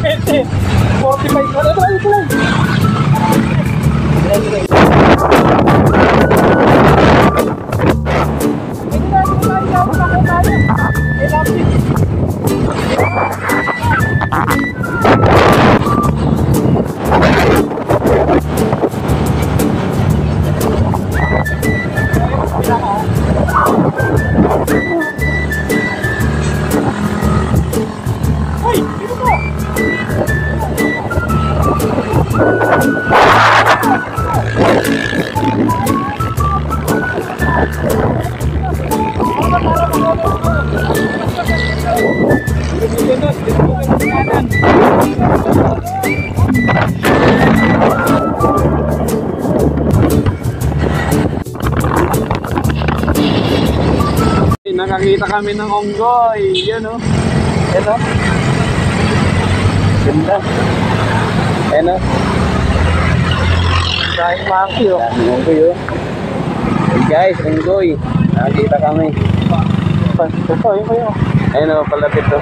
45 ka na. Ito lang. Nakakita kami ng onggoy. Yan o. Yan o. Ganda. Yan o. Dahil maki o. Onggoy o. Hey guys, onggoy. Nakakita kami. Ito, yun kayo. Ayan o, palapit o.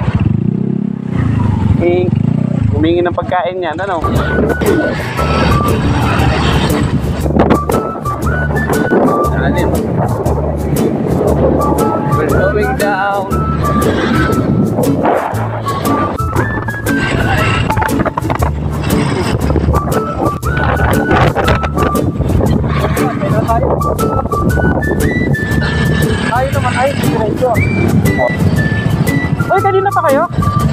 Humingi ng pagkain yan. Ano? Anin. We're going down. Tayo naman ay diretso. Oy, kanina pa kayo?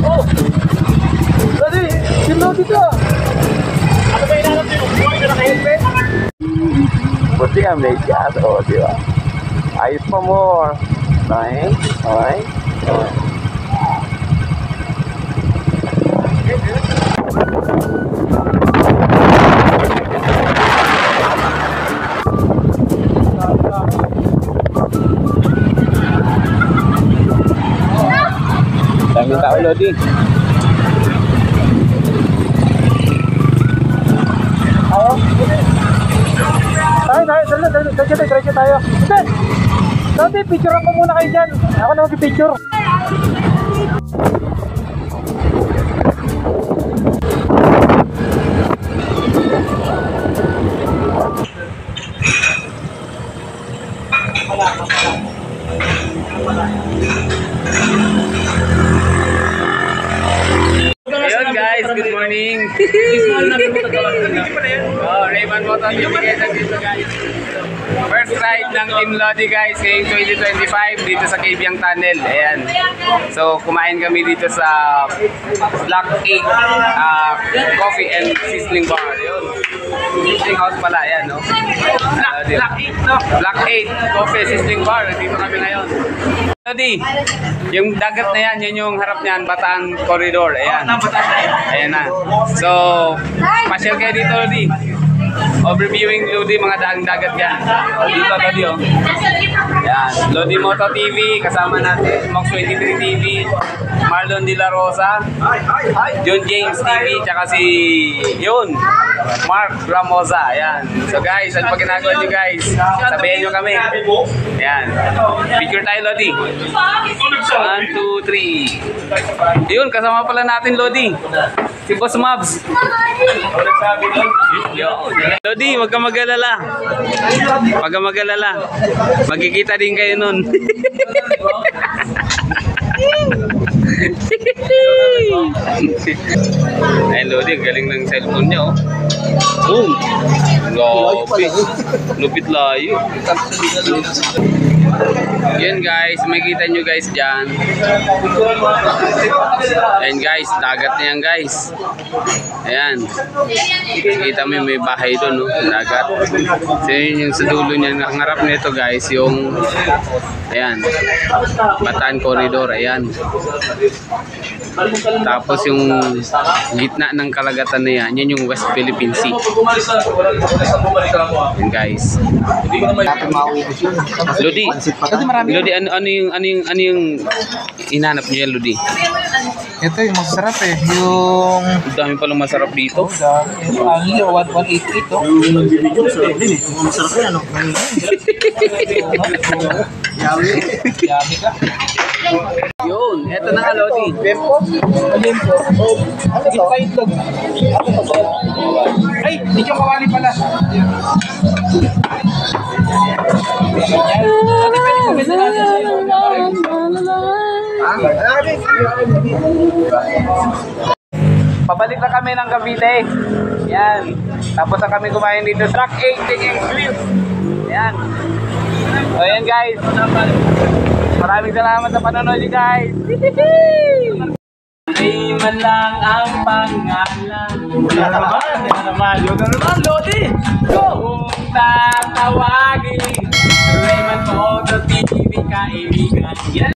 Oo. Dali, sino dito? Ano ba inanap niyo? Buhay na naka-helmet? Buti nga may gas. O, di ba? Ayos pa more. Okay? Okay? Okay. Daming tao, Lodi. Diretso tayo. Hindi! Dati, picture ako muna kayo dyan. Ako na mag-picture. Ayun guys, good morning. Oh, Rayman Moto dito guys. First ride ng Team Lodi guys ngayong 2025 dito sa Cabiang Tunnel. Ayan. So kumain kami dito sa Black 8 Coffee and Sizzling Bar. Ayun. Sizzling House pala. Ayan, no? Black 8, no? Black 8 Coffee Sizzling Bar. Dito kami ngayon. Lodi, yung dagat na yan, yun yung harap niyan, Bataan Corridor. Ayan. Ayan na. So, pasyal kayo dito, Lodi. Overviewing Lodi, mga daang dagat yan. Dito, Lodi, oh. Ayan. Lodi Moto TV, kasama natin. Mox 23 TV, Marlon De La Rosa, John James TV, tsaka si, yun, Mark Ramosa. Ayan. So guys, ano pa ginagawa nyo guys? Sabihin nyo kami. Ayan. Picture tayo, Lodi. 1, 2, 3. Yun, kasama pala natin, Lodi. Si Boss Mabs. Lodi, wag ka mag-alala. Wag ka mag-alala. Magkikita din kayo nun. Ay, Lodi, galing ng cellphone niya, oh. Boom! Lupit. Lupit layo. Yan guys, makikita nyo guys dyan. Ayan guys, dagat na yan guys. Ayan. Makikita mo may bahay doon, no? Dagat. So yun yung sa dulo niya, nakaharap nito guys, yung ayan, Bataan Corridor. Ayan. Tapos yung gitna ng kalagatan na yan, yun yung West Philippine Sea. Ayan guys. Lodi, ano yung hinanap niyo, Lodi? Ito yung masarap eh. Yung... Dami palang masarap dito. Ang 188 to. Yung nagbibigyo, masarap din eh. Masarap yan, no? Yummy. Yummy ka. Yun, eto na nga, Lodi. Bempo? Bempo. Ano to? Itlog. Ano to? Ay, di ka kawali pala. Pwede kumenta natin sa'yo. Pabalik na kami ng Cavite. Yan. Tapos na kami kumain dito. Track 8 Chicken Cliff. Yan. So yan guys. Maraming salamat sa panonood niyo guys. Di man lang ang pangalan. Wala naman. Yun na naman, Lodi. Go! Kung tatawagin Raymond Moto TV kaibigan. Yan.